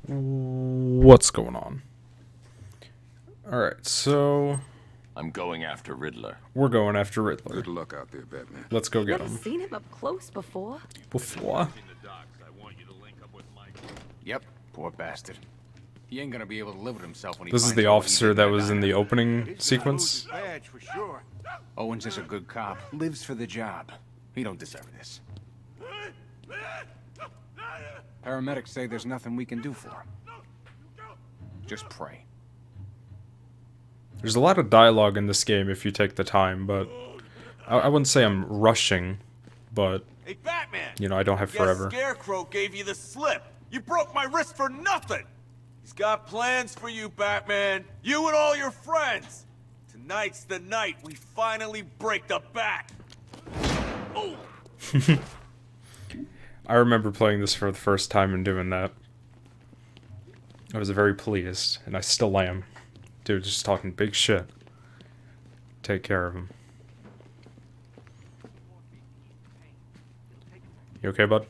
What's going on? Alright, so I'm going after Riddler. we're going after Riddler. Good luck out there, Batman. Let's go get Never him. seen him up close before. Yep, poor bastard. He ain't gonna be able to live with himself when he This is finds the out what he officer did that to was in Diana. the opening sequence. Badge for sure. Owens is a good cop, lives for the job. He don't deserve this. Paramedics say there's nothing we can do for him. Just pray. There's a lot of dialogue in this game if you take the time, but I wouldn't say I'm rushing, but Hey, Batman! you know, I don't have Guess forever. Scarecrow gave you the slip. You broke my wrist for nothing. He's got plans for you, Batman. You and all your friends. Tonight's the night we finally break the Bat. Oh. I remember playing this for the first time and doing that. I was very pleased, and I still am. Dude, just talking big shit. Take care of him. You okay, bud?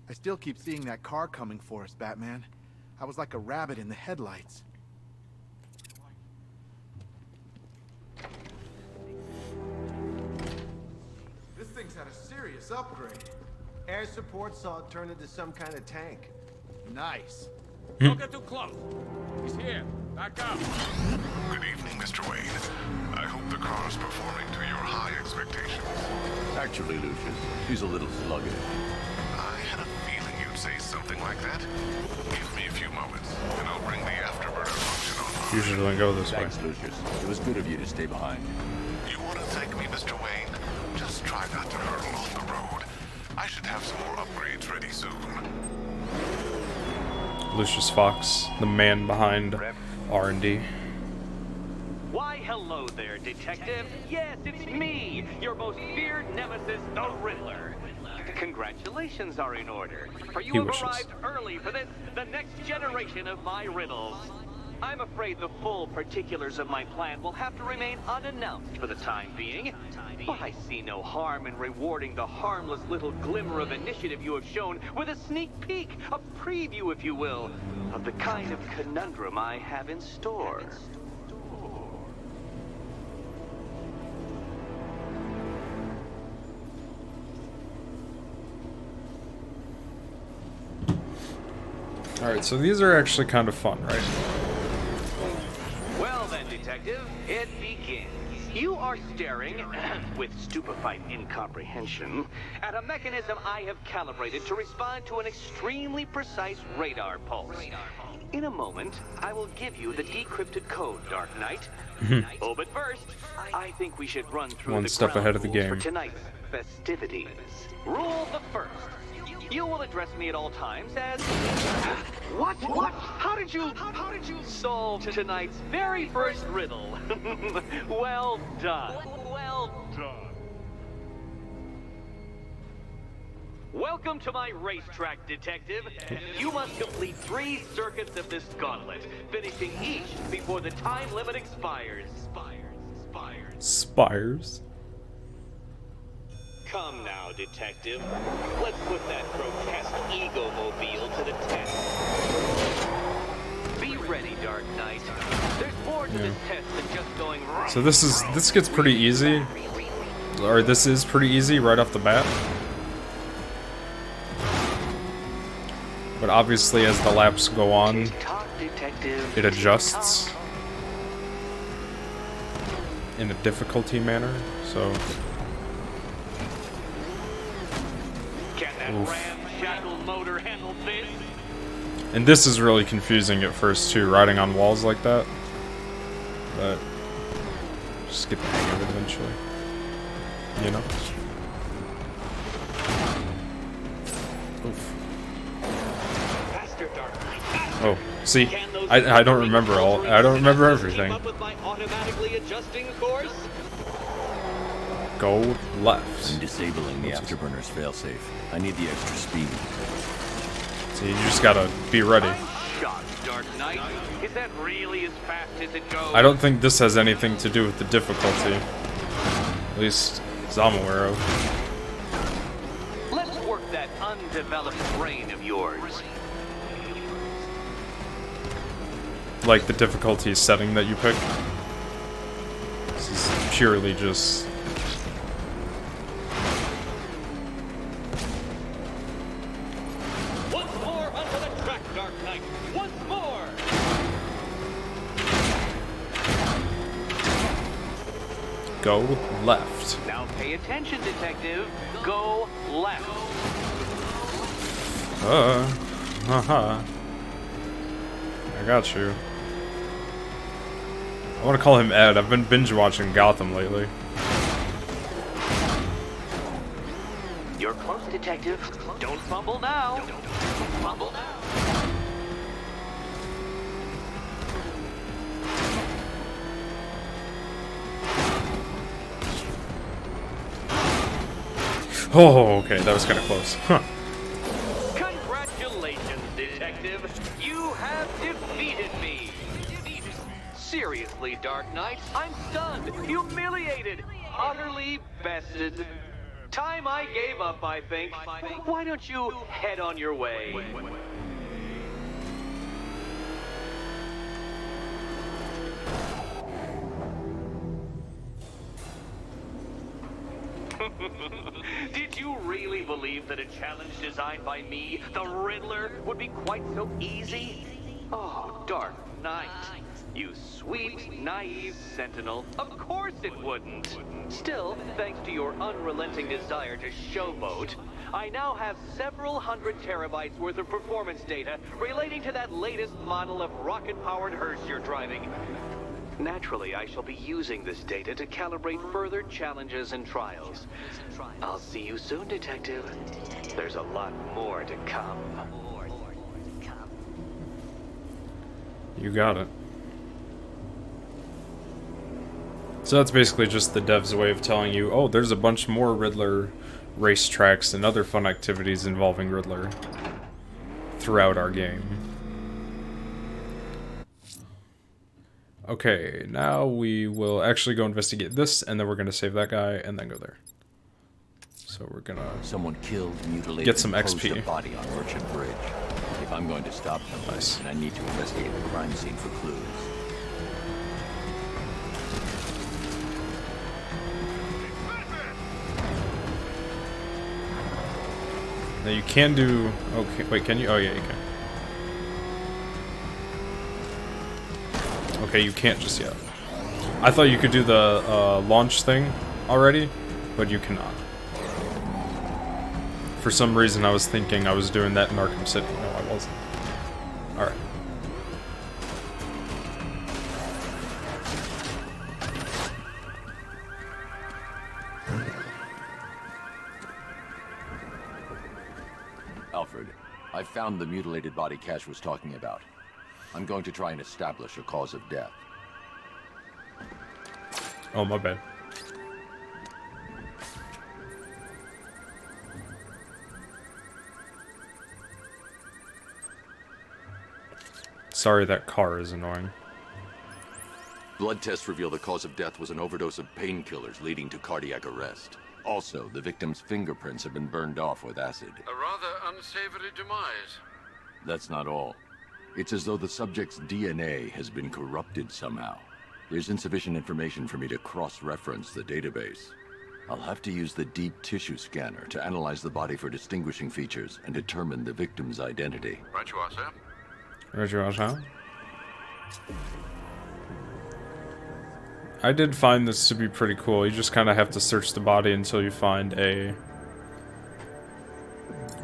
I still keep seeing that car coming for us, Batman. I was like a rabbit in the headlights. This thing's had a serious upgrade. Air support saw it turn into some kind of tank. Nice. Don't get too close. He's here. Back up. Good evening, Mr. Wayne. I hope the car's performing to your high expectations. Actually, Lucius, he's a little sluggish. I had a feeling you'd say something like that. Give me a few moments, and I'll bring the afterburner function online. Usually don't go this way. Thanks, Lucius. It was good of you to stay behind. You want to thank me, Mr. Wayne? Just try not to hurtle off the road. I should have some more upgrades ready soon. Lucius Fox, the man behind R&D. Why, hello there, Detective. Yes, it's me, your most feared nemesis, the Riddler. Congratulations are in order, for you He have wishes. arrived early for this, the next generation of my riddles. I'm afraid the full particulars of my plan will have to remain unannounced for the time being. But I see no harm in rewarding the harmless little glimmer of initiative you have shown with a sneak peek, a preview, if you will, of the kind of conundrum I have in store. Alright, so these are actually kind of fun, right? Well then, Detective, it begins. You are staring, with stupefied incomprehension, at a mechanism I have calibrated to respond to an extremely precise radar pulse. In a moment, I will give you the decrypted code, Dark Knight. Oh, but first, I think we should run through One the step ground ahead of the rules game. for tonight's festivities. Rule the first. You will address me at all times as... What? How did you solve tonight's very first riddle? Well done. Well done. Welcome to my racetrack, Detective. You must complete 3 circuits of this gauntlet, finishing each before the time limit expires. Spires. Come now, Detective. Let's put that grotesque ego-mobile to the test. Be ready, Dark Knight. There's more to this test than just going right. So this gets pretty easy. Or this is pretty easy right off the bat. But obviously as the laps go on, Talk, Detective. it adjusts in a difficulty manner, so Can that Oof. ramshackle motor handle this? and this is really confusing at first too, riding on walls like that. But just get the hang of it eventually. You know? Oof. Faster, Dark Knight. Oh, see, I don't remember all. I don't remember everything. Keep up with my automatically adjusting course? Go I'm left. disabling the afterburner's failsafe. I need the extra speed. So you just gotta be ready. I'm shocked, Dark Knight. Is that really as fast as it goes? I don't think this has anything to do with the difficulty. At least as I'm aware of. Let's work that undeveloped brain of yours. like the difficulty setting that you pick. This is purely just... Once more onto the track, Dark Knight. Once more. Go left. Now pay attention, detective. Go left. Haha. I got you. I want to call him Ed. I've been binge watching Gotham lately. You're close, detective. Don't fumble now. Don't fumble now. Oh, okay, that was kind of close. Huh. Congratulations, detective. You have defeated me. Seriously, Dark Knight, I'm stunned, humiliated, utterly bested. Time I gave up, I think. Why don't you head on your way? Did you really believe that a challenge designed by me, the Riddler, would be quite so easy? Oh, Dark Knight. You sweet, naive sentinel. Of course it wouldn't. Still, thanks to your unrelenting desire to showboat, I now have several hundred terabytes worth of performance data relating to that latest model of rocket-powered hearse you're driving. Naturally, I shall be using this data to calibrate further challenges and trials. I'll see you soon, detective. There's a lot more to come. You got it. So that's basically just the devs' way of telling you, oh, there's a bunch more Riddler racetracks and other fun activities involving Riddler throughout our game. Okay, now we will actually go investigate this, and then we're going to save that guy, and then go there. So we're going to... Someone killed, mutilated, get some and posed XP. a body on Merchant Bridge. If I'm going to stop them, Nice. then I need to investigate the crime scene for clues. Now you can do... Okay, wait, can you? Oh, yeah, you can. Okay, you can't just yet. I thought you could do the launch thing already, but you cannot. For some reason, I was thinking I was doing that in Arkham City. No, I wasn't. Alright. Alfred, I found the mutilated body Cash was talking about. I'm going to try and establish a cause of death. Oh, my bad. Sorry, that car is annoying. Blood tests reveal the cause of death was an overdose of painkillers leading to cardiac arrest. Also, the victim's fingerprints have been burned off with acid. A rather unsavory demise. That's not all. It's as though the subject's DNA has been corrupted somehow. There's insufficient information for me to cross-reference the database. I'll have to use the deep tissue scanner to analyze the body for distinguishing features and determine the victim's identity. Right you are, sir. Roger, Roger. I did find this to be pretty cool. You just kind of have to search the body until you find a...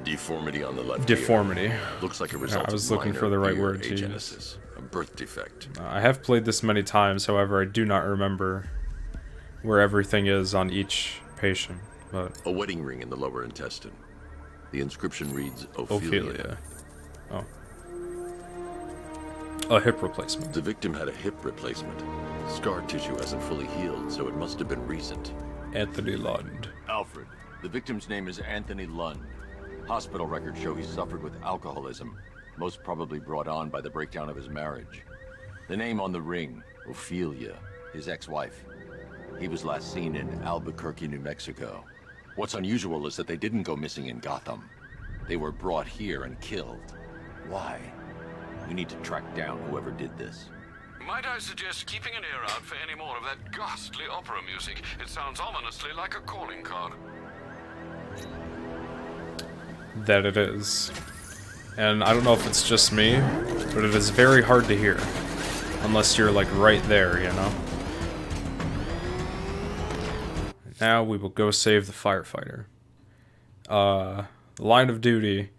Deformity on the left deformity. ear. Looks like a result I was of looking minor for the right ear word to use. agenesis, a birth defect. I have played this many times, however, I do not remember where everything is on each patient. But A wedding ring in the lower intestine. The inscription reads Ophelia. Oh. A hip replacement. The victim had a hip replacement. Scar tissue hasn't fully healed, so it must have been recent. Anthony Lund. Alfred. The victim's name is Anthony Lund. Hospital records show he suffered with alcoholism, most probably brought on by the breakdown of his marriage. The name on the ring, Ophelia, his ex-wife. He was last seen in Albuquerque, New Mexico. What's unusual is that they didn't go missing in Gotham. They were brought here and killed. Why? We need to track down whoever did this. Might I suggest keeping an ear out for any more of that ghastly opera music? It sounds ominously like a calling card. That it is. And I don't know if it's just me, but it is very hard to hear. Unless you're, like, right there, you know? Now we will go save the firefighter. Line of Duty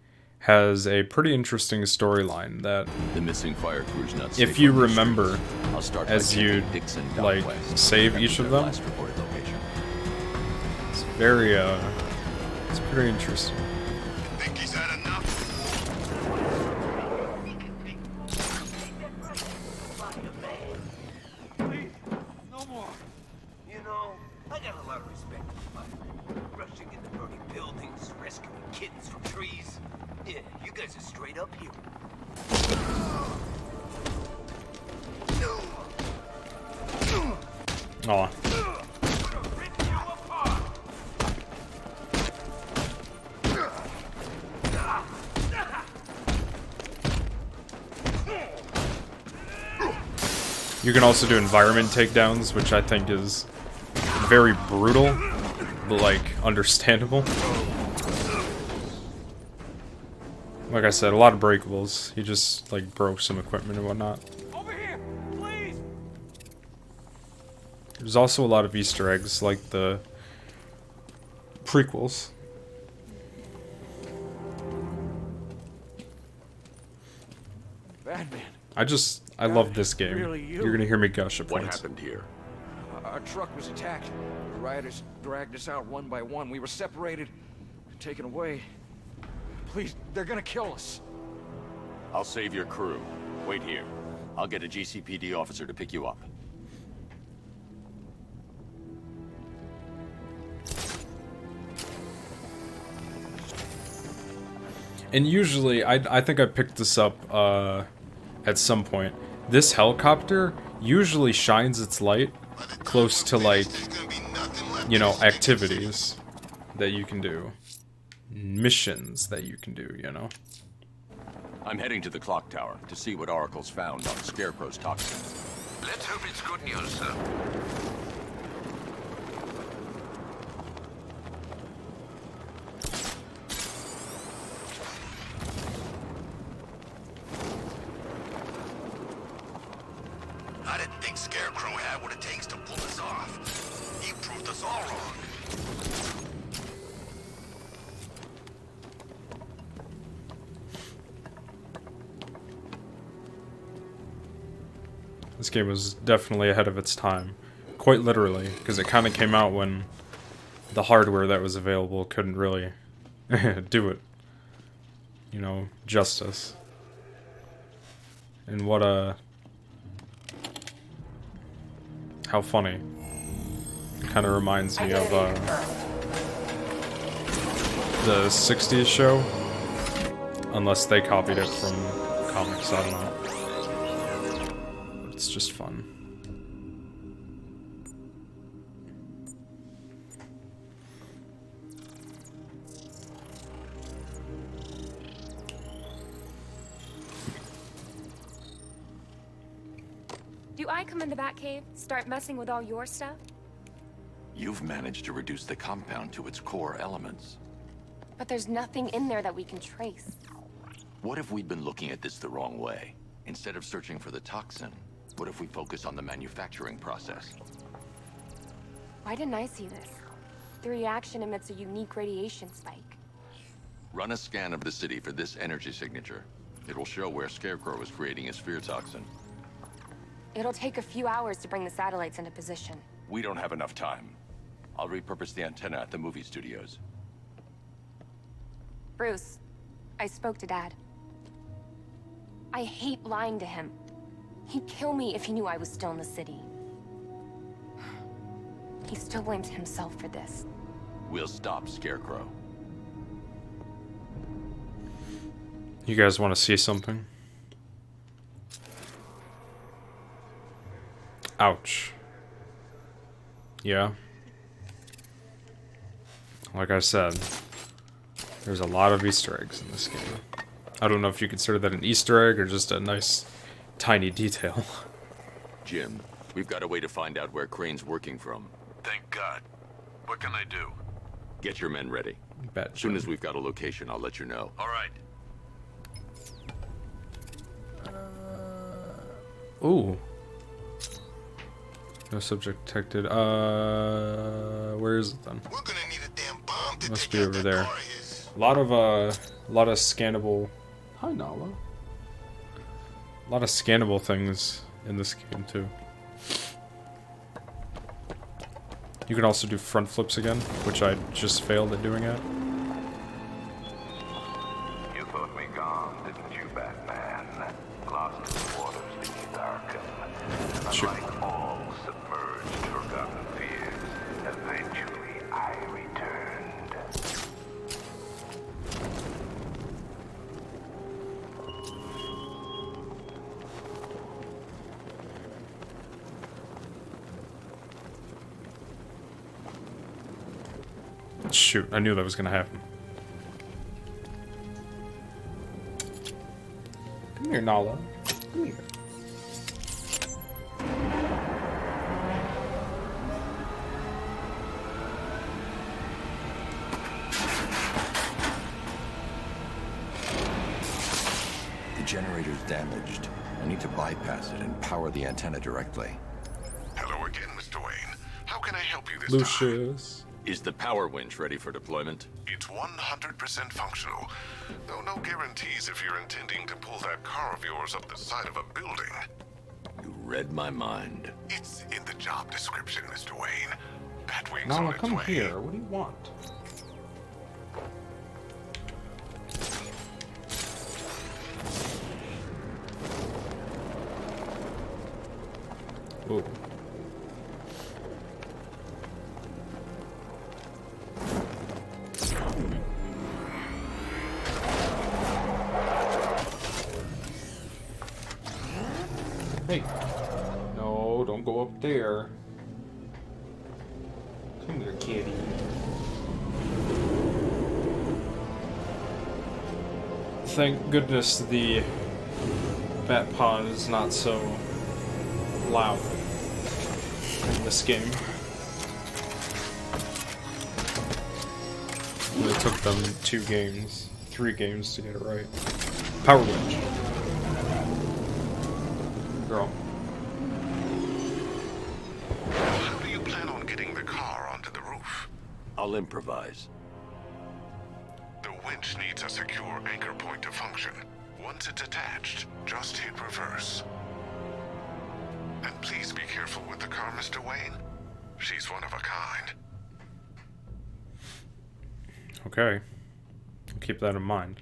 has a pretty interesting storyline that, The missing fire crew's not if safe you on these remember, streets. I'll start by as you, checking Dixon down like, west. save After each of their them, last reported location. it's very, it's pretty interesting. Think he's had enough? Please, no more. You know, I got a lot of respect for fire. Rushing into burning buildings, rescuing kittens from trees. Yeah, you guys are straight up here. Aw. Rip you apart. You can also do environment takedowns, which I think is very brutal, but, like, understandable. Like I said, a lot of breakables. He just, like, broke some equipment and whatnot. Over here, please. There's also a lot of Easter eggs, like the prequels. Batman, I love this game. Really you? You're gonna hear me gush at What points. happened here? our truck was attacked. The rioters dragged us out one by one. We were separated, taken away. Please, they're gonna kill us. I'll save your crew. Wait here. I'll get a GCPD officer to pick you up. And usually, I think I picked this up at some point. This helicopter usually shines its light close to, like, you know, activities that you can do. Missions that you can do, you know? I'm heading to the clock tower to see what Oracle's found on Scarecrow's toxin. Let's hope it's good news, sir. I didn't think Scarecrow had what it takes to pull this off. He proved us all wrong. This game was definitely ahead of its time. Quite literally, because it kind of came out when the hardware that was available couldn't really do it, you know, justice. And what a... how funny. It kind of reminds me of the 60s show. Unless they copied it from comics, I don't know. But it's just fun. Do I come in the Batcave, start messing with all your stuff? You've managed to reduce the compound to its core elements. But there's nothing in there that we can trace. What if we'd been looking at this the wrong way? Instead of searching for the toxin, what if we focus on the manufacturing process? Why didn't I see this? The reaction emits a unique radiation spike. Run a scan of the city for this energy signature. It will show where Scarecrow is creating his fear toxin. It'll take a few hours to bring the satellites into position. We don't have enough time. I'll repurpose the antenna at the movie studios. Bruce, I spoke to Dad. I hate lying to him. He'd kill me if he knew I was still in the city. He still blames himself for this. We'll stop Scarecrow. You guys want to see something? Ouch. Yeah. Like I said, there's a lot of Easter eggs in this game. I don't know if you consider that an Easter egg or just a nice, tiny detail. Jim, we've got a way to find out where Crane's working from. Thank God. What can I do? Get your men ready. Bet. As soon as we've got a location, I'll let you know. All right. Ooh. No subject detected. Where is it then? We're gonna need a damn bomb to Must take be out over that there. car of his. A lot of scannable. Hi, Nala. A lot of scannable things in this game too. You can also do front flips again, which I just failed at doing it. You thought me gone, didn't you, Batman? Lost in the waters beneath Arkham. Sure. Unlike all submerged, forgotten fears, eventually I returned. Shoot, I knew that was gonna happen. Come here, Nala. Come here. The generator's damaged. I need to bypass it and power the antenna directly. Hello again, Mr. Wayne. How can I help you this time? Lucius. Is the power winch ready for deployment? It's 100% functional. Though no guarantees if you're intending to pull that car of yours up the side of a building. You read my mind. It's in the job description, Mr. Wayne. Batwing's Nala, on its come way. here. What do you want? Ooh. Hey. No, don't go up there. Come here, kitty. Thank goodness the bat paw is not so loud in this game. It took them 3 games to get it right. Power winch. Girl. How do you plan on getting the car onto the roof? I'll improvise. The winch needs a secure anchor point to function. Once it's attached, just hit reverse. And please be careful with the car, Mr. Wayne. She's one of a kind. Okay. I'll keep that in mind.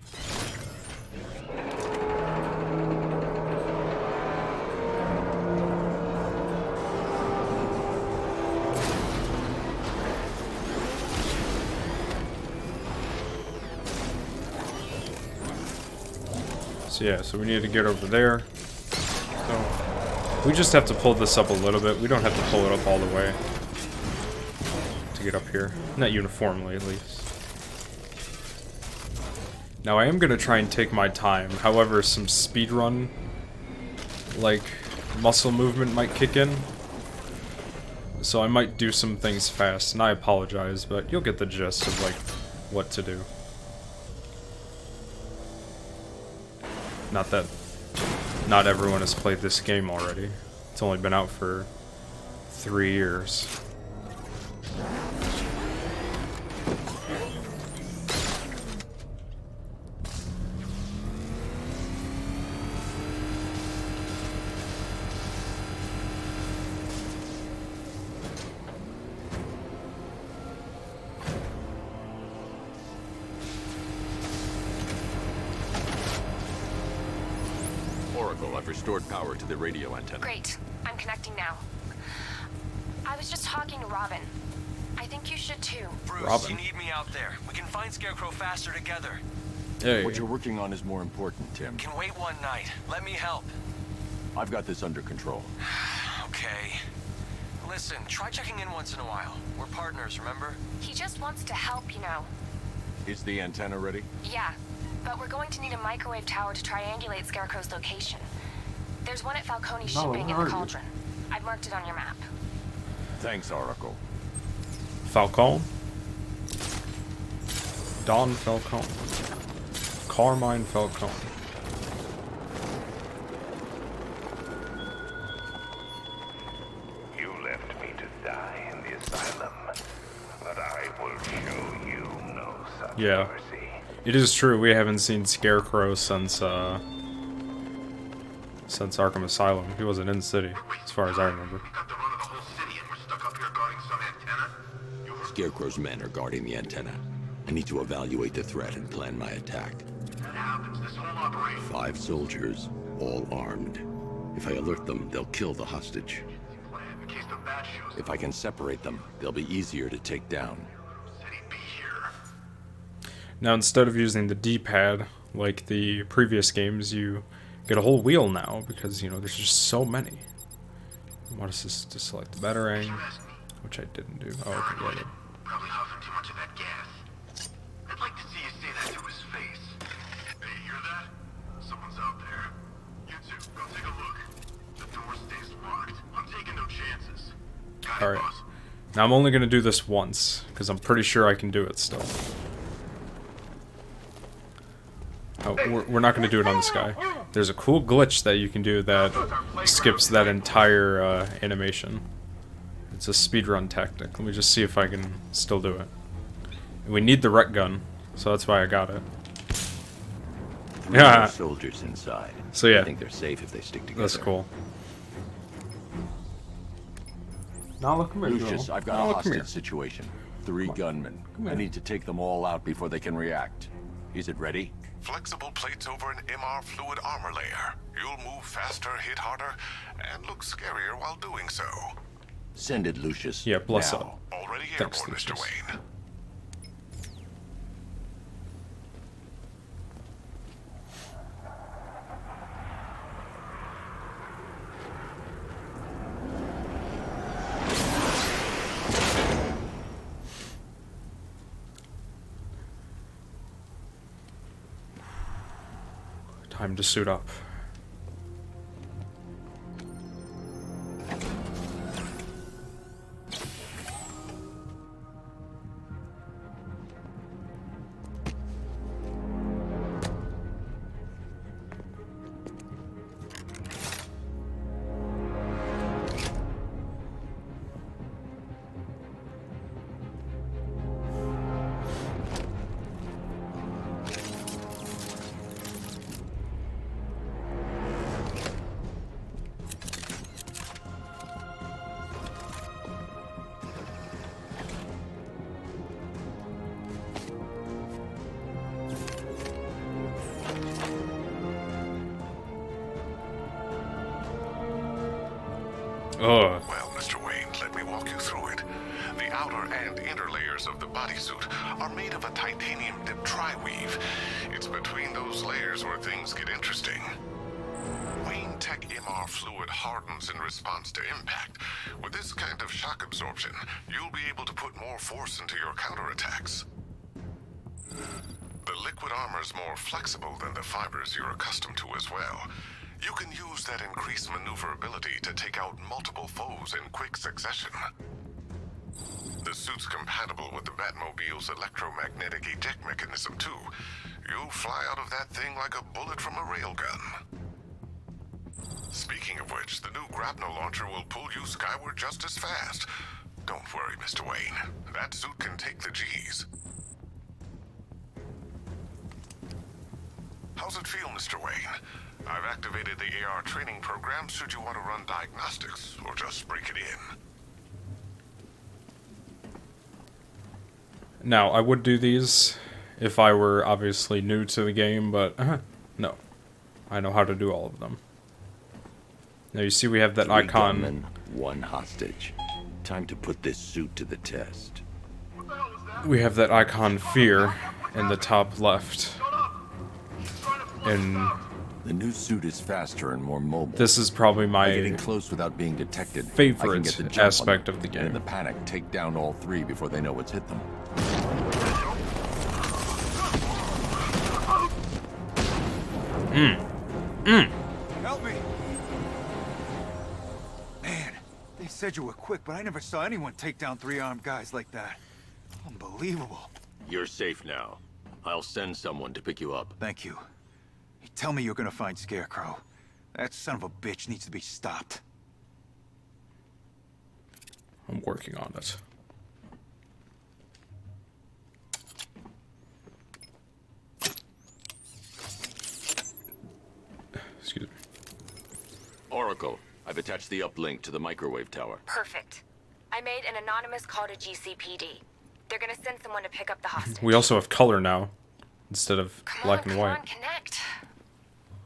So yeah, so we need to get over there. So we just have to pull this up a little bit. We don't have to pull it up all the way to get up here. Not uniformly, at least. Now I am gonna try and take my time. However, some speedrun, like, muscle movement might kick in. So I might do some things fast, and I apologize, but you'll get the gist of, like, what to do. Not that not everyone has played this game already. It's only been out for 3 years. I've restored power to the radio antenna. Great. I'm connecting now. I was just talking to Robin. I think you should too. Bruce, Robin. you need me out there. We can find Scarecrow faster together. Hey. What you're working on is more important, Tim. Can wait one night. Let me help. I've got this under control. Okay. Listen, try checking in once in a while. We're partners, remember? He just wants to help, you know. Is the antenna ready? Yeah, but we're going to need a microwave tower to triangulate Scarecrow's location. There's one at Falcone No, Shipping in where the are you? Cauldron. I've marked it on your map. Thanks, Oracle. Falcone? Don Falcone. Carmine Falcone. You left me to die in the asylum, but I will show you no such mercy. It is true, we haven't seen Scarecrow since Arkham Asylum. He wasn't in the city, as far as I remember. Scarecrow's men are guarding the antenna. I need to evaluate the threat and plan my attack. 5 soldiers, all armed. If I alert them, they'll kill the hostage. If I can separate them, they'll be easier to take down. Now, instead of using the D-pad, like the previous games, you get a whole wheel now, because, you know, there's just so many. What is this? To select the batarang, which I didn't do. Oh, okay, yeah, I did. Probably huffing too much of that gas. I'd like to see you say that to his face. Hey, you hear that? Someone's out there. You two, go take a look. The door stays locked. I'm taking no chances. Got it, Alright. boss. Now, I'm only going to do this once, because I'm pretty sure I can do it still. Oh, we're not going to do it on this guy. There's a cool glitch that you can do that skips that entire animation. It's a speedrun tactic. Let me just see if I can still do it. And we need the rec gun, so that's why I got it. 3 more soldiers inside. So yeah, I think they're safe if they stick together. that's cool. Now look, come here, Lucius, I've got a hostage situation. 3 gunmen. I need to take them all out before they can react. Is it ready? Flexible plates over an MR fluid armor layer. You'll move faster, hit harder, and look scarier while doing so. Send it, Lucius. Yeah, bless now. up. Already Thanks, airborne, Mr. Lucius. Wayne. Time to suit up. Ugh. Well, Mr. Wayne, let me walk you through it. The outer and inner layers of the bodysuit are made of a titanium-dipped tri-weave. It's between those layers where things get interesting. Wayne Tech MR fluid hardens in response to impact. With this kind of shock absorption, you'll be able to put more force into your counterattacks. The liquid armor's more flexible than the fibers you're accustomed to as well. You can use that increased maneuverability to take out multiple foes in quick succession. The suit's compatible with the Batmobile's electromagnetic eject mechanism, too. You'll fly out of that thing like a bullet from a railgun. Speaking of which, the new grapnel launcher will pull you skyward just as fast. Don't worry, Mr. Wayne. That suit can take the G's. How's it feel, Mr. Wayne? I've activated the AR training program should you want to run diagnostics, or just break it in. Now, I would do these if I were obviously new to the game, but no. I know how to do all of them. Now you see we have that 3 icon. gunmen, 1 hostage. Time to put this suit to the test. We have that icon fear in the top left. And the new suit is faster and more mobile. this is probably my getting close without being detected. favorite I can get the jump aspect on of the them, game. And in the panic, take down all 3 before they know what's hit them. Help me! Man, said you were quick, but I never saw anyone take down 3 armed guys like that. Unbelievable. You're safe now. I'll send someone to pick you up. Thank you. You tell me you're gonna find Scarecrow. That son of a bitch needs to be stopped. I'm working on it. Excuse me. Oracle, I've attached the uplink to the microwave tower. Perfect. I made an anonymous call to GCPD. They're gonna send someone to pick up the hostage. We also have color now, instead of black and white. Come on, connect.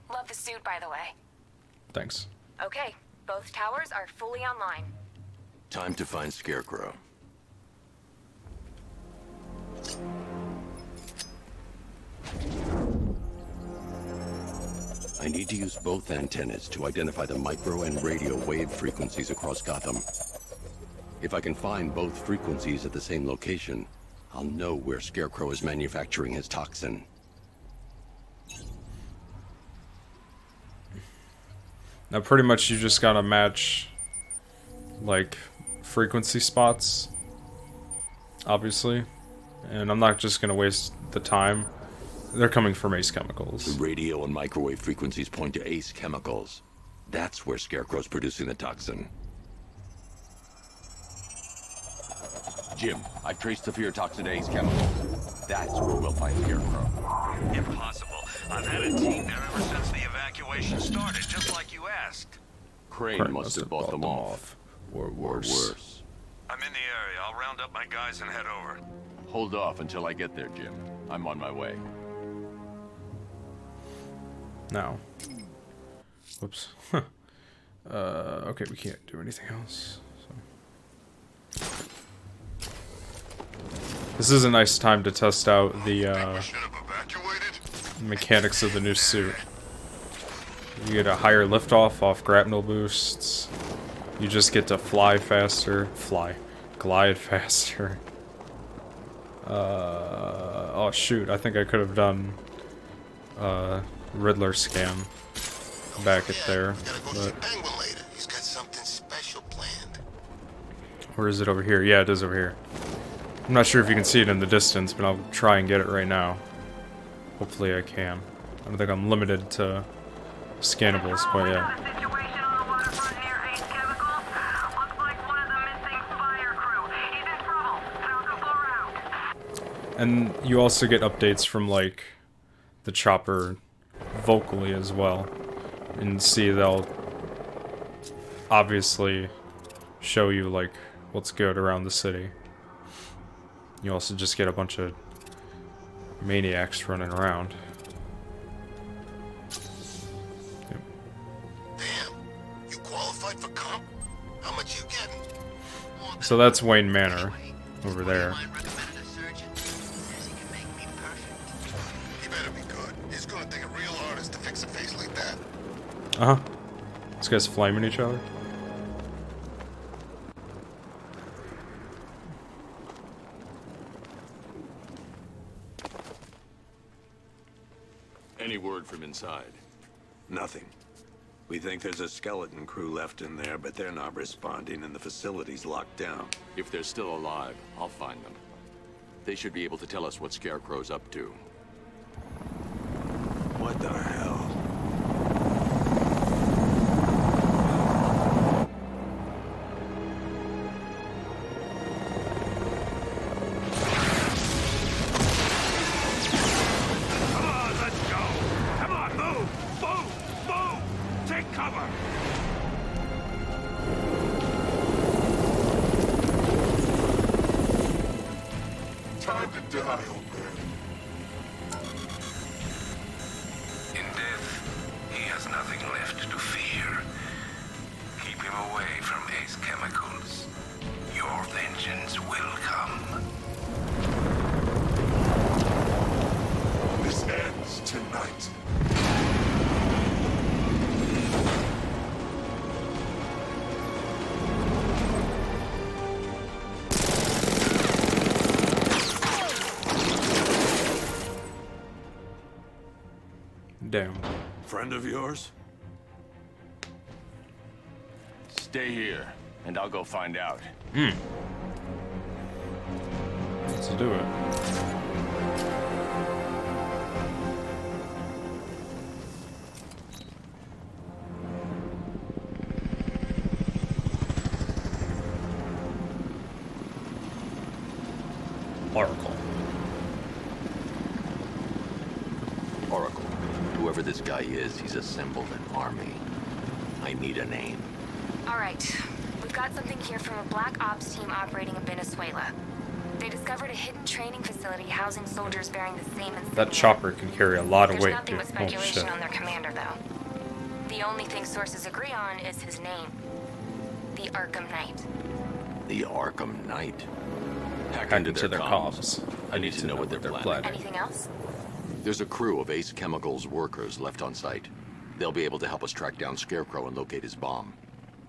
Love the suit, by the way. Thanks. Okay, both towers are fully online. Time to find Scarecrow. I need to use both antennas to identify the micro and radio wave frequencies across Gotham. If I can find both frequencies at the same location, I'll know where Scarecrow is manufacturing his toxin. Now pretty much you just gotta match, like, frequency spots, obviously. And I'm not just gonna waste the time. They're coming from Ace Chemicals. The radio and microwave frequencies point to Ace Chemicals. That's where Scarecrow's producing the toxin. Jim, I've traced the fear toxin to Ace Chemicals. That's where we'll find Scarecrow. Impossible. I've had a team there ever since the evacuation started, just like you asked. Crane must have bought them off. Or worse. I'm in the area. I'll round up my guys and head over. Hold off until I get there, Jim. I'm on my way. Now. Whoops. Okay, we can't do anything else. So. This is a nice time to test out the mechanics of the new suit. You get a higher liftoff off grapnel boosts. You just get to fly faster. Glide faster. Oh shoot, I think I could have done Riddler scam back at there. But He's got something special planned. where is it over here? Yeah, it is over here. I'm not sure if you can see it in the distance, but I'll try and get it right now. Hopefully I can. I don't think I'm limited to scannables quite yet. And you also get updates from, like, the chopper vocally as well. And see, they'll obviously show you, like, what's good around the city. You also just get a bunch of maniacs running around. Yep. Damn, you qualified for comp? How much you getting? So that's Wayne Manor over there. He better be good. It's gonna take a real artist to fix a face like that. Uh-huh. These guys flaming each other. Any word from inside? Nothing. We think there's a skeleton crew left in there, but they're not responding and the facility's locked down. If they're still alive, I'll find them. They should be able to tell us what Scarecrow's up to. What the hell? Time to die, old man. In death, he has nothing left to fear. Keep him away from Ace Chemicals. Your vengeance will come. This ends tonight. Damn. Friend of yours? Stay here. and I'll go find out. Let's do it. Oracle. Oracle. Whoever this guy is, he's assembled an army. I need a name. All right. We've got something here from a black ops team operating in Venezuela. They discovered a hidden training facility housing soldiers bearing the same insignia. That chopper can carry a lot of There's weight, nothing dude. but Oh speculation shit. on their commander, though. The only thing sources agree on is his name. The Arkham Knight. The Arkham Knight. Hack into their comms. I need to know what they're planning. Anything else? There's a crew of Ace Chemicals workers left on site. They'll be able to help us track down Scarecrow and locate his bomb.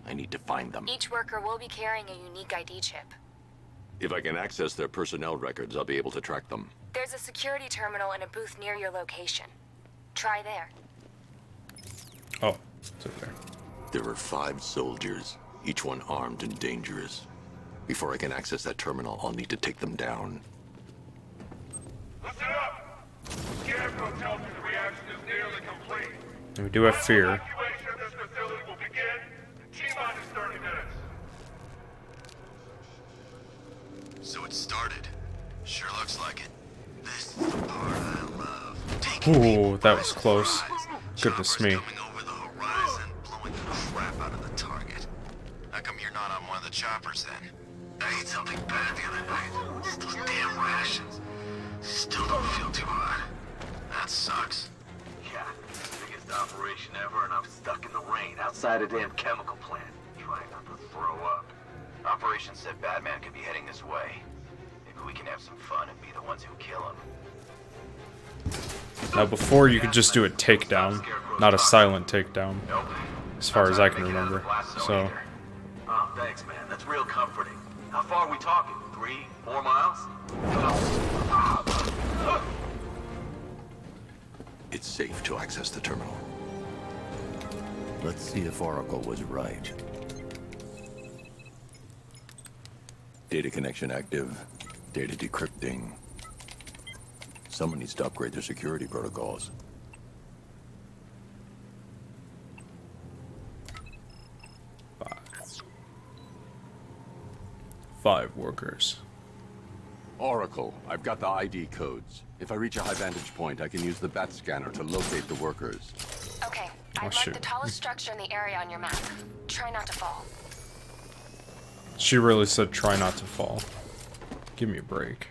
I need to find them. Each worker will be carrying a unique ID chip. If I can access their personnel records, I'll be able to track them. There's a security terminal in a booth near your location. Try there. Oh, it's okay. There are 5 soldiers, each one armed and dangerous. Before I can access that terminal, I'll need to take them down. Listen up! Scarecrow tells me the reaction is nearly complete. We do have fear. Evacuation of this facility will begin in T-minus 30 minutes. So it started. Sure looks like it. This is the part I love. Ooh, that was close. Goodness me. Coming over the horizon, blowing the crap out of the target. How come you're not on one of the choppers then? I ate something bad the other night. It's those damn rations. Still don't feel too hot. That sucks. Yeah, biggest operation ever, and I'm stuck in the rain outside a damn chemical plant, trying not to throw up. Operation said Batman could be heading this way. Maybe we can have some fun and be the ones who kill him. Now before you could just do a takedown, not a silent takedown. As far as I can remember. So Oh, thanks, man. That's real comforting. How far are we talking? 3, 4 miles? It's safe to access the terminal. Let's see if Oracle was right. Data connection active. Data decrypting. Someone needs to upgrade their security protocols. Five workers. Oracle, I've got the ID codes. If I reach a high vantage point, I can use the bat scanner to locate the workers. Okay, I've marked the tallest structure in the area on your map. Try not to fall. She really said try not to fall. Give me a break.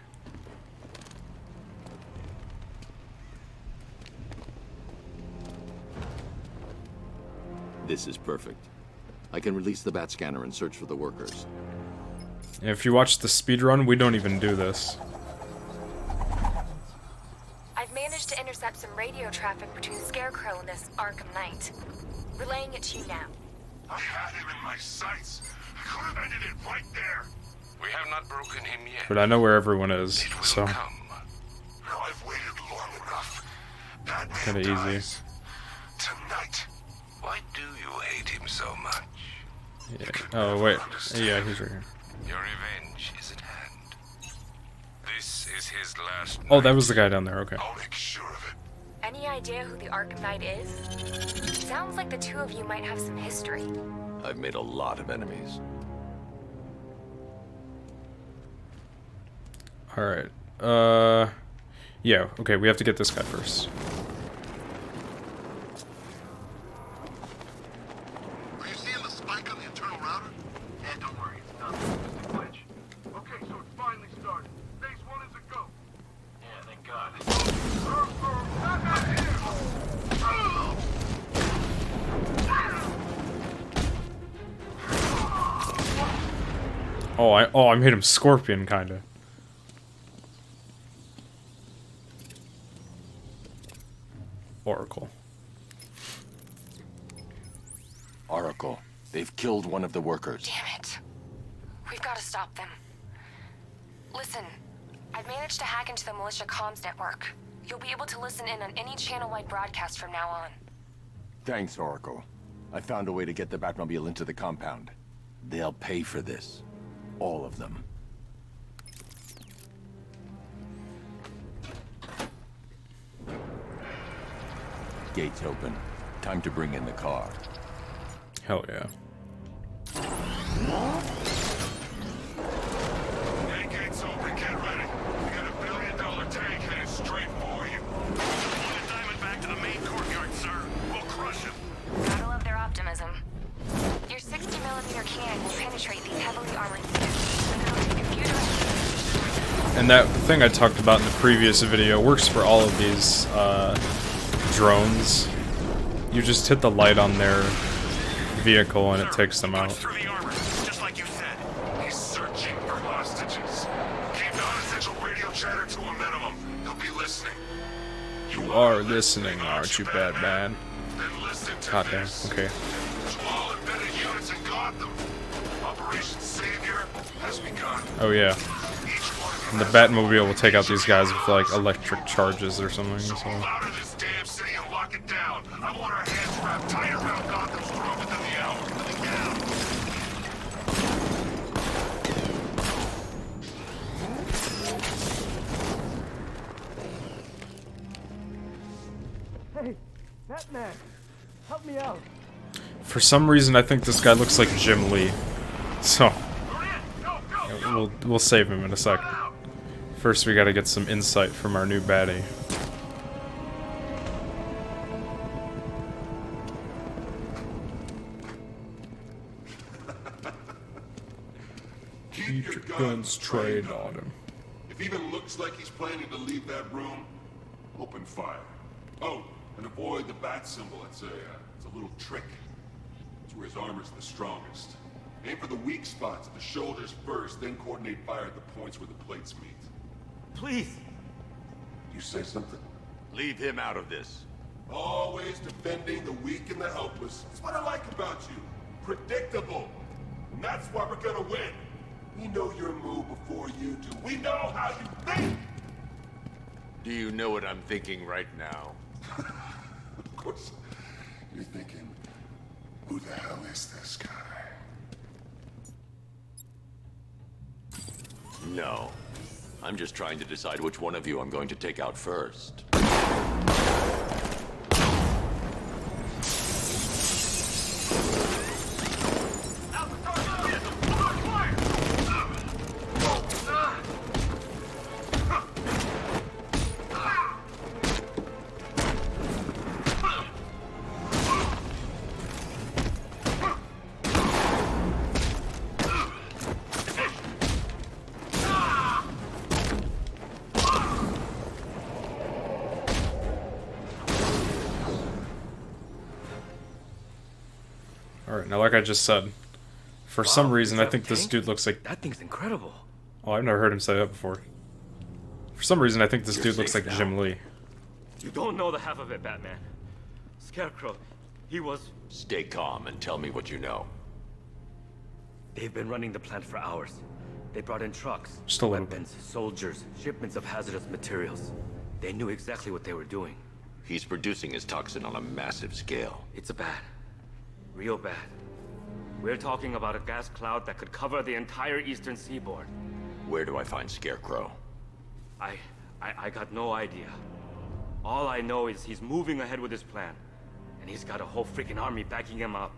This is perfect. I can release the bat scanner and search for the workers. And if you watch the speedrun, we don't even do this. I've managed to intercept some radio traffic between Scarecrow and this Arkham Knight. Relaying it to you now. I had him in my sights. I could have ended it right there. We have not broken him yet. But I know where everyone is, so Now I've waited long enough. Batman kinda easy. dies. Tonight. Why do you hate him so much? Yeah. Oh wait. Yeah, he's right here. Your revenge is at hand. This is his last Oh, that was the guy down there, okay. I'll make sure of it. Any idea who the Arkham Knight is? Sounds like the two of you might have some history. I've made a lot of enemies. Alright. Yeah, okay, we have to get this guy first. Are you seeing the spike on the internal router? Yeah, don't worry, it's nothing. Just a glitch. Okay, so it's finally started. Phase 1 is a go. Yeah, thank God. Batman here! I made him Scorpion, kinda. Oracle. Oracle, they've killed one of the workers. Damn it. We've got to stop them. Listen, I've managed to hack into the militia comms network. You'll be able to listen in on any channel-wide broadcast from now on. Thanks, Oracle. I found a way to get the Batmobile into the compound. They'll pay for this. All of them. Gates open. Time to bring in the car. Hell yeah. Hey, gates open, get ready. We got $1 billion tank headed straight for you. Point a diamond back to the main courtyard, sir. We'll crush him. Gotta love their optimism. Your 60mm cannon will penetrate these heavily armored units. And that thing I talked about in the previous video works for all of these drones. You just hit the light on their vehicle and it takes them out. Through the armor, just like you said. He's searching for hostages. Keep non-essential radio chatter to a minimum. He'll be listening. You are listening, aren't you, Batman? Then listen to God damn, this. okay. To all embedded units in Gotham, Operation Savior has begun. Oh yeah. And the Batmobile will take out these guys with like electric charges or something. So. Out of this damn city and lock it down. I want our hands wrapped tight around Gotham's throat within the hour. Hey, Batman, help me out. For some reason, I think this guy looks like Jim Lee. So we'll save him in a second. First, we gotta get some insight from our new baddie. Keep your guns trained on him. If he even looks like he's planning to leave that room, open fire. Oh, and avoid the bat symbol. It's a little trick. It's where his armor's the strongest. Aim for the weak spots at the shoulders first, then coordinate fire at the points where the plates meet. Please. You say something? Leave him out of this. Always defending the weak and the helpless. That's what I like about you. Predictable. And that's why we're gonna win. We know your move before you do. We know how you think! Do you know what I'm thinking right now? Of course, you're thinking, who the hell is this guy? No. I'm just trying to decide which one of you I'm going to take out first. Alright, now like I just said, for some reason I think this dude looks like... That thing's incredible. Oh, I've never heard him say that before. For some reason I think this dude looks like Jim Lee. You don't know the half of it, Batman. Scarecrow, he was... Stay calm and tell me what you know. They've been running the plant for hours. They brought in trucks, Just a little weapons, soldiers, shipments of hazardous materials. They knew exactly what they were doing. He's producing his toxin on a massive scale. It's bad. Real bad. We're talking about a gas cloud that could cover the entire eastern seaboard. Where do I find Scarecrow? I got no idea. All I know is he's moving ahead with his plan. And he's got a whole freaking army backing him up.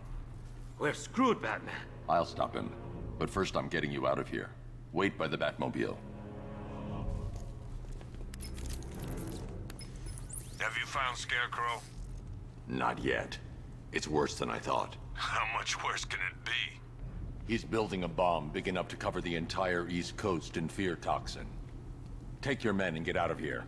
We're screwed, Batman. I'll stop him. But first I'm getting you out of here. Wait by the Batmobile. Have you found Scarecrow? Not yet. It's worse than I thought. How much worse can it be? He's building a bomb big enough to cover the entire East Coast in fear toxin. Take your men and get out of here.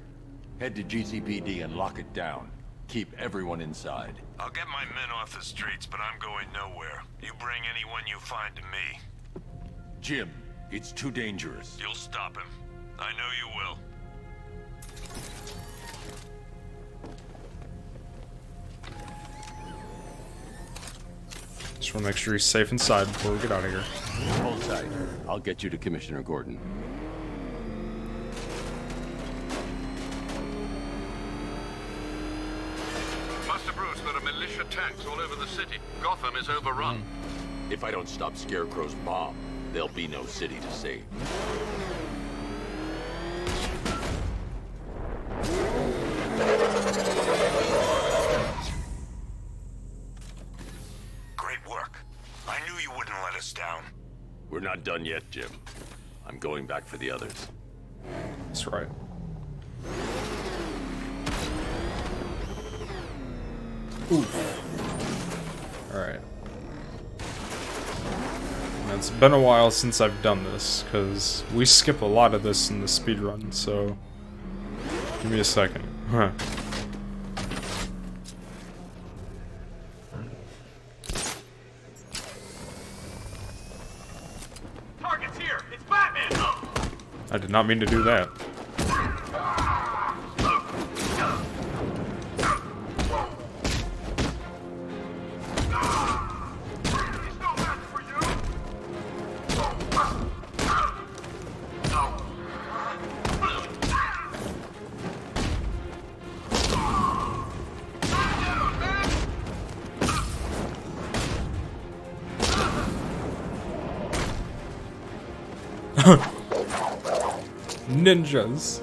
Head to GCPD and lock it down. Keep everyone inside. I'll get my men off the streets, but I'm going nowhere. You bring anyone you find to me. Jim, it's too dangerous. You'll stop him. I know you will. Just want to make sure he's safe inside before we get out of here. Hold tight. I'll get you to Commissioner Gordon. Master Bruce, there are militia tanks all over the city. Gotham is overrun. If I don't stop Scarecrow's bomb, there'll be no city to save. Great work. I knew you wouldn't let us down. We're not done yet, Jim. I'm going back for the others. That's right. Ooh. Alright. It's been a while since I've done this, because we skip a lot of this in the speedrun, so... Give me a second. Huh. Target's here! It's Batman! I did not mean to do that. Ninjas.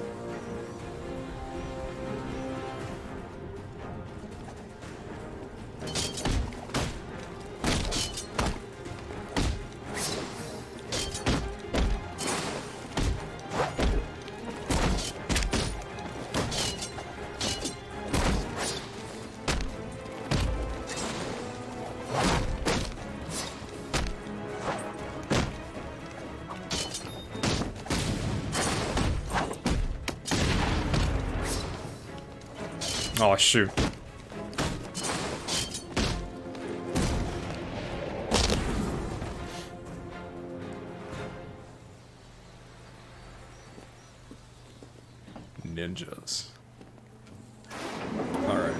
Oh, shoot. Ninjas. Alright.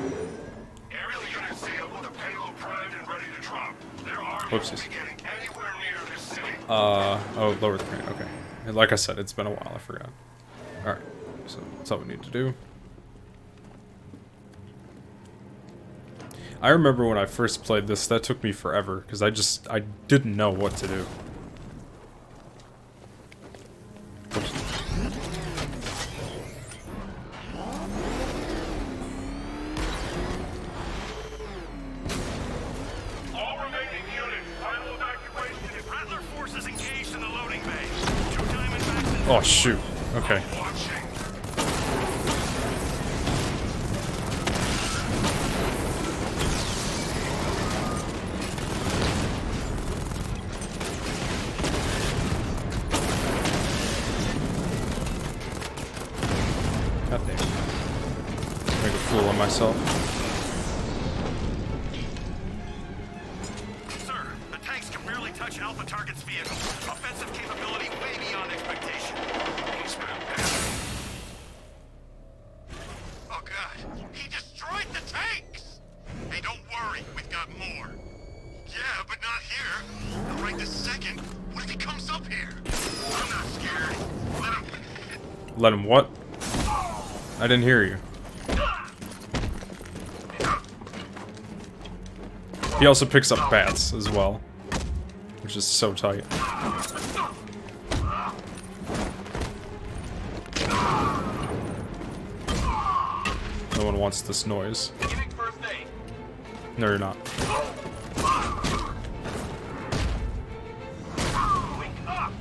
Aerial units sailed with a payload primed and ready to drop. Their army won't Whoopsies. be getting anywhere near this city. Oh, lower the crane, okay. And like I said, it's been a while, I forgot. Alright, so that's all we need to do. I remember when I first played this, that took me forever, because I didn't know what to do. All remaining units, final evacuation. Rattler forces engaged in the loading bay. 2 Diamondbacks and Oh, shoot. Okay. watching. God damn. Make a fool of myself. Sir, the tanks can barely touch Alpha Target's vehicle. Offensive capability way beyond expectation. He's been bad. Oh god, he destroyed the tanks! Hey, don't worry, we've got more. Yeah, but not here. Not right this second. What if he comes up here? I'm not scared. Let him... Let him what? I didn't hear you. He also picks up bats as well, which is so tight. No one wants this noise. Giving first aid. No, you're not. Wake up!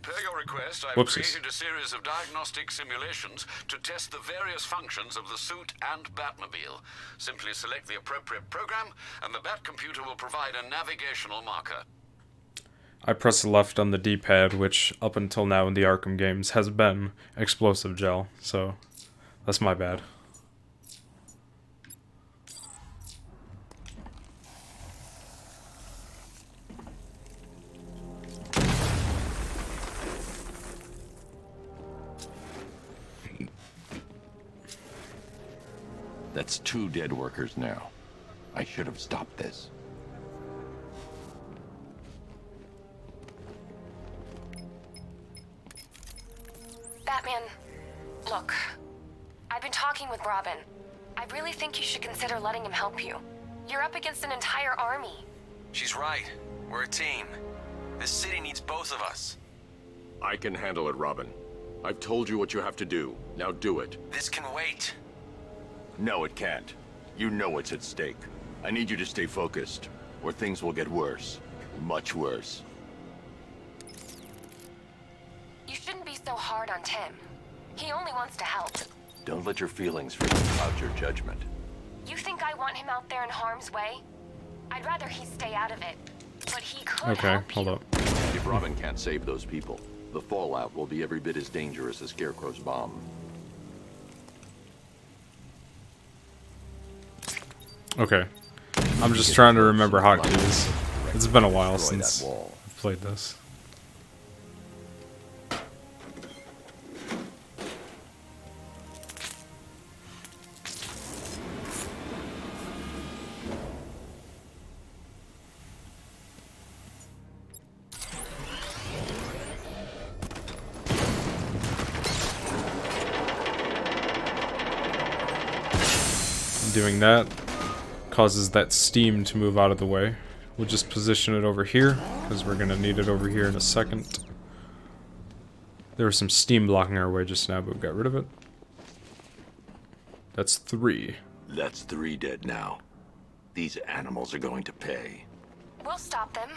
Per your request, I've Whoopsies. created a series of diagnostic simulations to test the various functions of the suit and Batmobile. Simply select the appropriate program, and the Bat computer will provide a navigational marker. I press left on the D-pad, which up until now in the Arkham games has been explosive gel, so that's my bad. That's 2 dead workers now. I should have stopped this. Batman, look, I've been talking with Robin. I really think you should consider letting him help you. You're up against an entire army. She's right. We're a team. This city needs both of us. I can handle it, Robin. I've told you what you have to do. Now do it. This can wait. No, it can't. You know what's at stake. I need you to stay focused, or things will get worse. Much worse. You shouldn't be so hard on Tim. He only wants to help. Don't let your feelings cloud your judgment. You think I want him out there in harm's way? I'd rather he stay out of it. But he could help hold you. up. If Robin can't save those people, the fallout will be every bit as dangerous as Scarecrow's bomb. Okay. I'm just trying to remember hotkeys. It's been a while since I've played this. Doing that causes that steam to move out of the way. We'll just position it over here because we're gonna need it over here in a second. There was some steam blocking our way just now, but we got rid of it. That's 3. That's 3 dead now. These animals are going to pay. We'll stop them.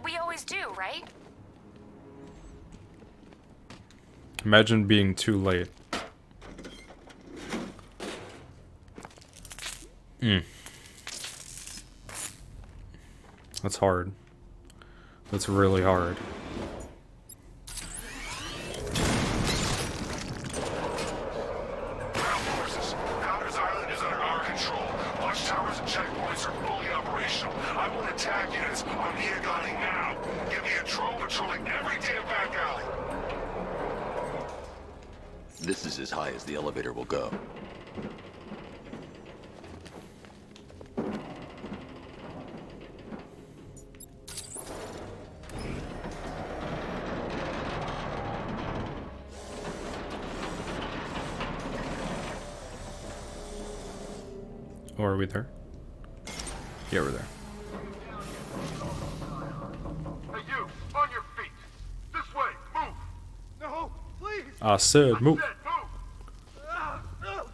We always do, right? Imagine being too late. That's hard. That's really hard. Ground forces, Founders Island is under our control. Watchtowers and checkpoints are fully operational. I want attack units on Viagani now. Give me a drone patrolling every damn back alley. This is as high as the elevator will go. Or are we there? Yeah, we're there. Hey, you! On your feet! This way! Move! No, please! I said move. Get up!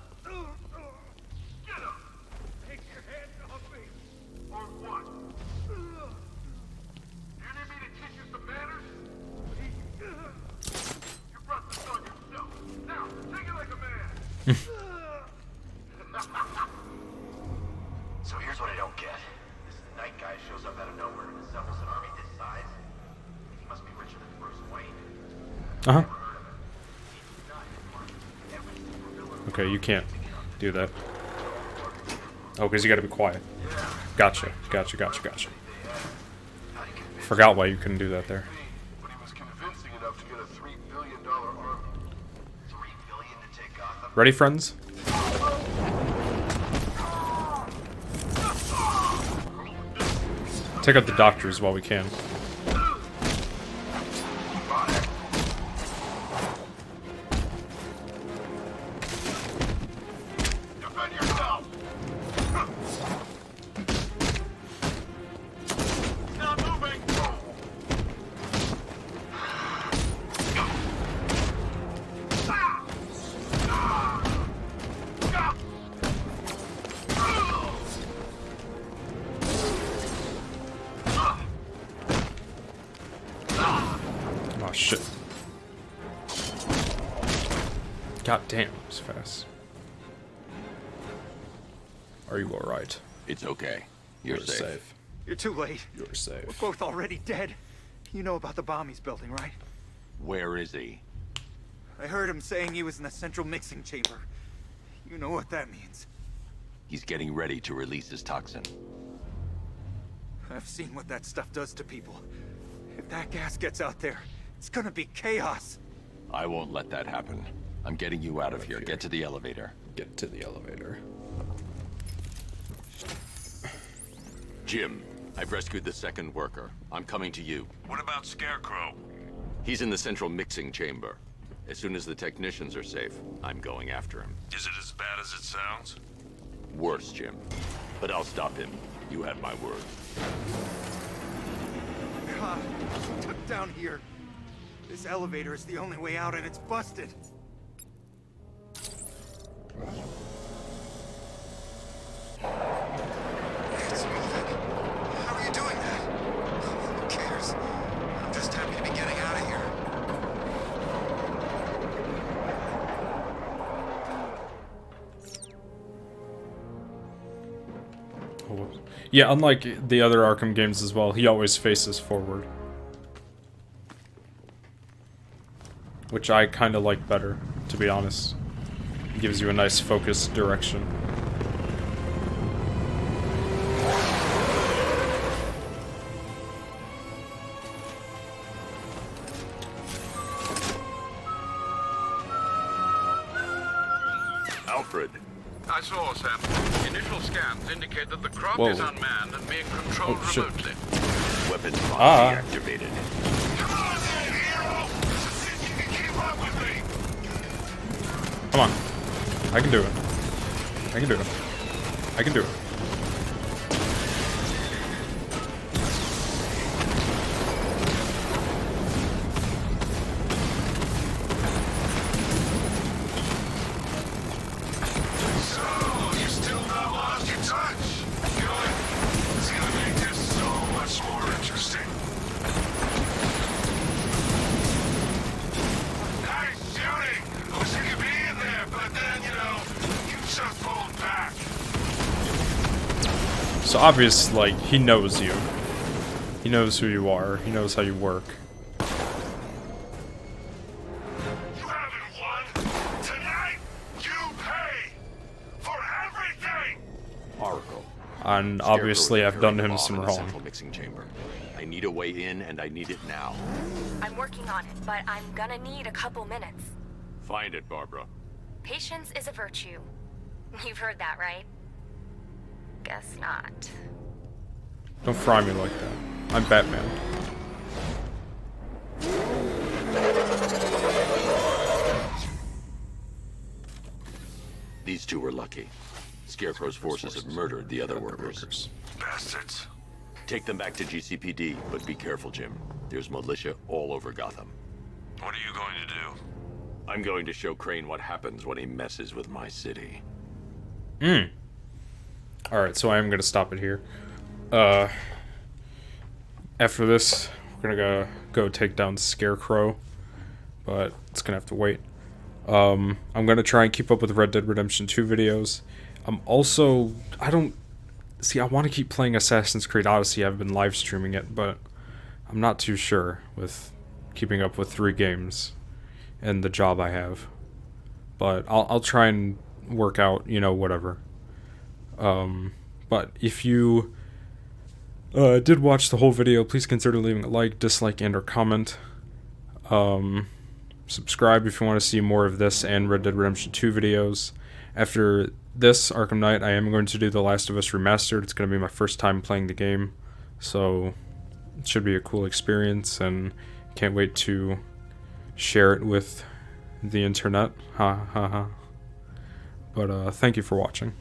Take your hands off me! On what? You need me to teach you some manners? You brought this on yourself. Now, take it like a man! So here's what I don't get. This night guy shows up out of nowhere and assembles an army this size. He must be richer than Bruce Wayne. Okay, you can't do that. Oh, because you gotta be quiet. Gotcha. Forgot why you couldn't do that there. But he was convincing enough to get a $3 billion army. $3 billion to take Gotham. Ready, friends? Take out the doctors while we can. Defend yourself! Not moving! Oh shit. God damn, it's fast. Are you alright? It's okay. You're safe. You're too late. You're safe. We're both already dead. You know about the bomb he's building, right? Where is he? I heard him saying he was in the central mixing chamber. You know what that means. He's getting ready to release his toxin. I've seen what that stuff does to people. If that gas gets out there, it's gonna be chaos. I won't let that happen. I'm getting you out of here. Get to the elevator. Get to the elevator. Jim, I've rescued the second worker. I'm coming to you. What about Scarecrow? He's in the central mixing chamber. As soon as the technicians are safe, I'm going after him. Is it as bad as it sounds? Worse, Jim. But I'll stop him. You have my word. God, stuck down here. This elevator is the only way out and it's busted. It's moving. How are you doing that? Who cares? I'm just happy to be getting out of here. Yeah, unlike the other Arkham games as well, he always faces forward. Which I kind of like better, to be honest. It gives you a nice focused direction. Alfred. I saw, Sam. Initial scans indicate that the craft Whoa. is unmanned and being controlled Oh, shit. remotely. Weapons box Ah. deactivated. Come on. I can do it. I can do it. I can do it. So, you still not lost your touch? Good. It's gonna make this so much more interesting. Nice shooting! I wish I could be in there, but then, you know, you just pulled back. So obvious, like, he knows you. He knows who you are. He knows how you work. You haven't won. Tonight, you pay for everything! Oracle. And Scarecrow obviously is I've done carrying a him bomb some in the wrong. central mixing chamber. I need a way in, and I need it now. I'm working on it, but I'm gonna need a couple minutes. Find it, Barbara. Patience is a virtue. You've heard that, right? Guess not. Don't fry me like that. I'm Batman. These two were lucky. Scarecrow's forces have murdered the other workers. Bastards. Take them back to GCPD, but be careful, Jim. There's militia all over Gotham. What are you going to do? I'm going to show Crane what happens when he messes with my city. Alright, so I am gonna stop it here. After this, we're gonna go take down Scarecrow, but it's gonna have to wait. I'm gonna try and keep up with Red Dead Redemption 2 videos. I want to keep playing Assassin's Creed Odyssey. I've been live streaming it, but I'm not too sure with keeping up with 3 games and the job I have. But I'll try and work out, you know, whatever. But if you did watch the whole video, please consider leaving a like, dislike, and or comment. Subscribe if you want to see more of this and Red Dead Redemption 2 videos. After this Arkham Knight, I am going to do The Last of Us Remastered. It's going to be my first time playing the game, so it should be a cool experience, and can't wait to share it with the internet. Ha ha ha. But thank you for watching.